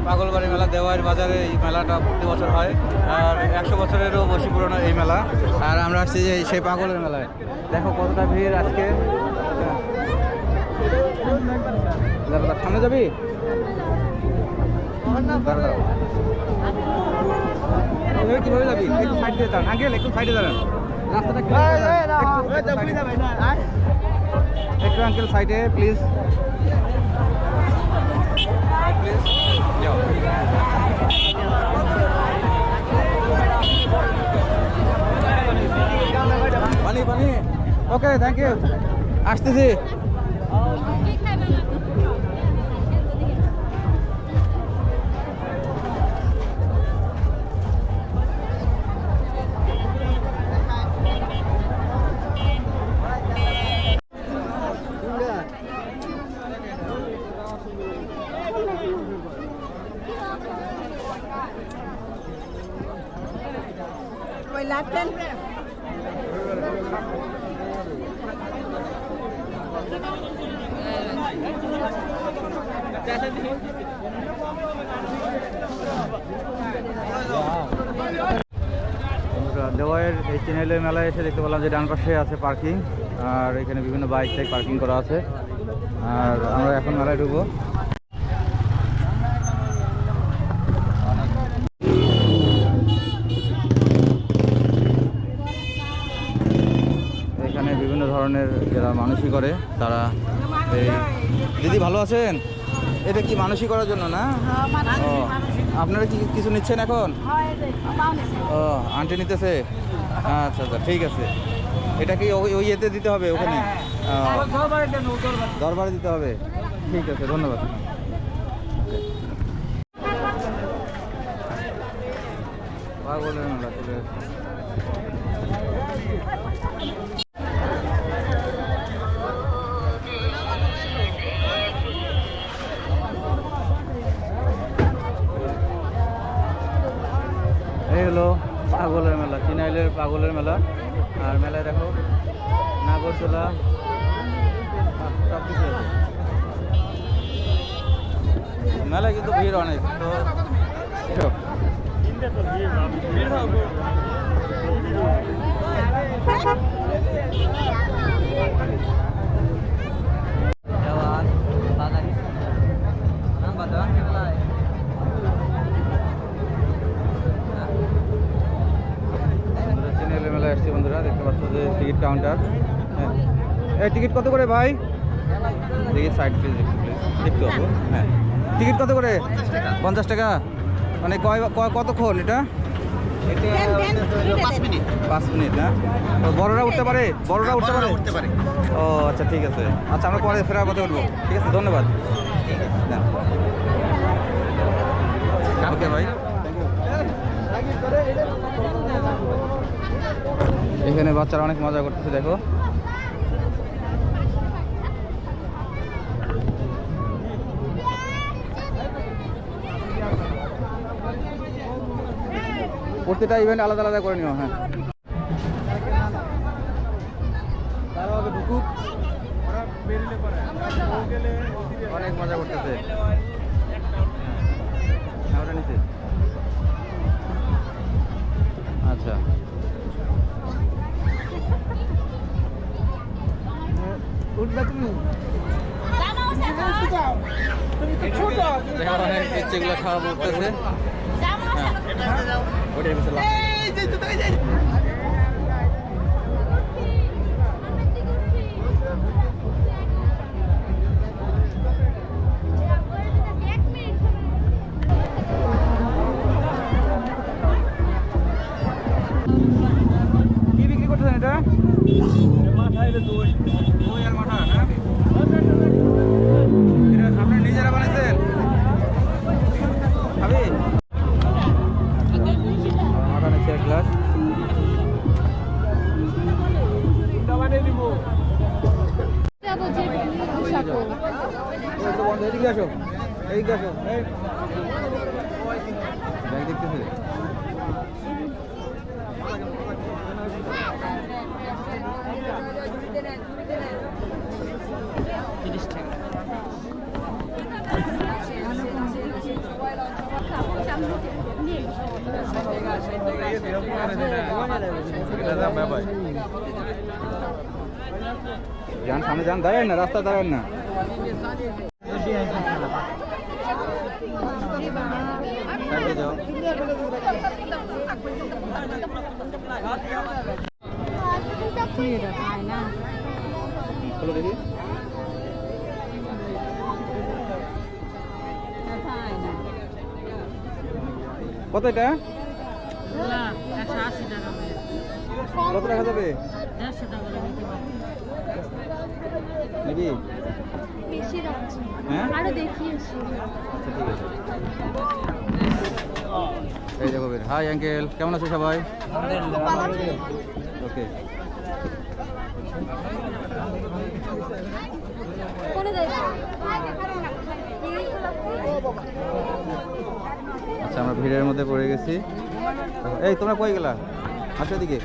পাগলবাড়ি মেলা দেওয়ার বাজারে এই মেলাটা প্রতি বছর হয়, আর 100 বছরেরও বেশি পুরনো এই মেলা। আর আমরা আসছি যে সেই পাগলের মেলায়, দেখো কতটা ভিড় আজকে। সামনে যাবি? কিভাবে যাবি? একটু সাইড দিয়ে দাঁড়ান আঙ্কেল, একটু সাইডে দাঁড়ান, রাস্তাটা একটু আঙ্কেল সাইডে প্লিজ, প্লিজ যাও। পানি পানি, ওকে থ্যাংক ইউ, আসতেছি। Latin. দেওয়ায়ের এই চ্যানেলের মেলায় এসে দেখতে পেলাম যে ডান পাশে আছে পার্কিং, আর এখানে বিভিন্ন বাইক টাইক পার্কিং করা আছে। আর আমরা এখন মেলায় ঢুকবো। এখানে বিভিন্ন ধরনের যারা মানসিক করে তারা এই, দিদি ভালো আছেন? এটা কি মানসিক করার জন্য না? ও, আপনারা কি কিছু নিচ্ছেন এখন? ও, আন্টি নিতেছে, আচ্ছা আচ্ছা ঠিক আছে। এটা কি ওই ইয়েতে দিতে হবে ওখানে? দরবারে দিতে হবে, ঠিক আছে ধন্যবাদ। পাগলের মেলা চলে এই হলো পাগলের মেলা, চিনাইলের পাগলের মেলা। আর মেলায় দেখো নাগরদোলা সব কিছু আছে। মেলায় কিন্তু ভিড় অনেক, তো মেলায় আসছি বন্ধুরা, দেখতে পাচ্ছ যে টিকিট কাউন্টার। এই টিকিট কত করে ভাই? টিকিট সাইড প্লিজ, একটু হবো। হ্যাঁ, টিকিট কত করে? 50 টাকা। মানে কতক্ষণ এটা? 5 মিনিট না? বড়রা উঠতে পারে? বড়রা উঠতে পারে? ও আচ্ছা ঠিক আছে, আচ্ছা আমরা পরে ফেরার পথে উঠবো, ঠিক আছে ধন্যবাদ। ওকে ভাই। এখানে বাচ্চারা অনেক মজা করতেছে দেখো। প্রত্যেকটা ইভেন্ট আলাদা আলাদা করে নিও। হ্যাঁ, অনেক মজা করতেছে। আচ্ছা উঠবে তুমি? অনেক ইচ্ছেগুলো খাওয়া পড়তেছে। কি বিক্রি করতেছেন এটা? দই আর মাঠা না? এটা আপনারা নিজেরা বানাইছেন? খাবি? মাঠা নিচ্ছে এক গ্লাস। এদিকে আসো, এদিকে আসো। দেখতেছি $30 যান সামনে যান, দাঁড়ান না, রাস্তা দাঁড়ান না। সাইডে যাও। চলো দেখি কত এটা, কত টাকা যাবে নাকি? হ্যাঁ আচ্ছা ঠিক আছে। এই দেখো বের। হাই আঙ্কেল, কেমন আছো সবাই? ওকে। আচ্ছা আমরা ভিড়ের মধ্যে পড়ে গেছি। এই তোমরা কই গেলা? আসো এদিকে।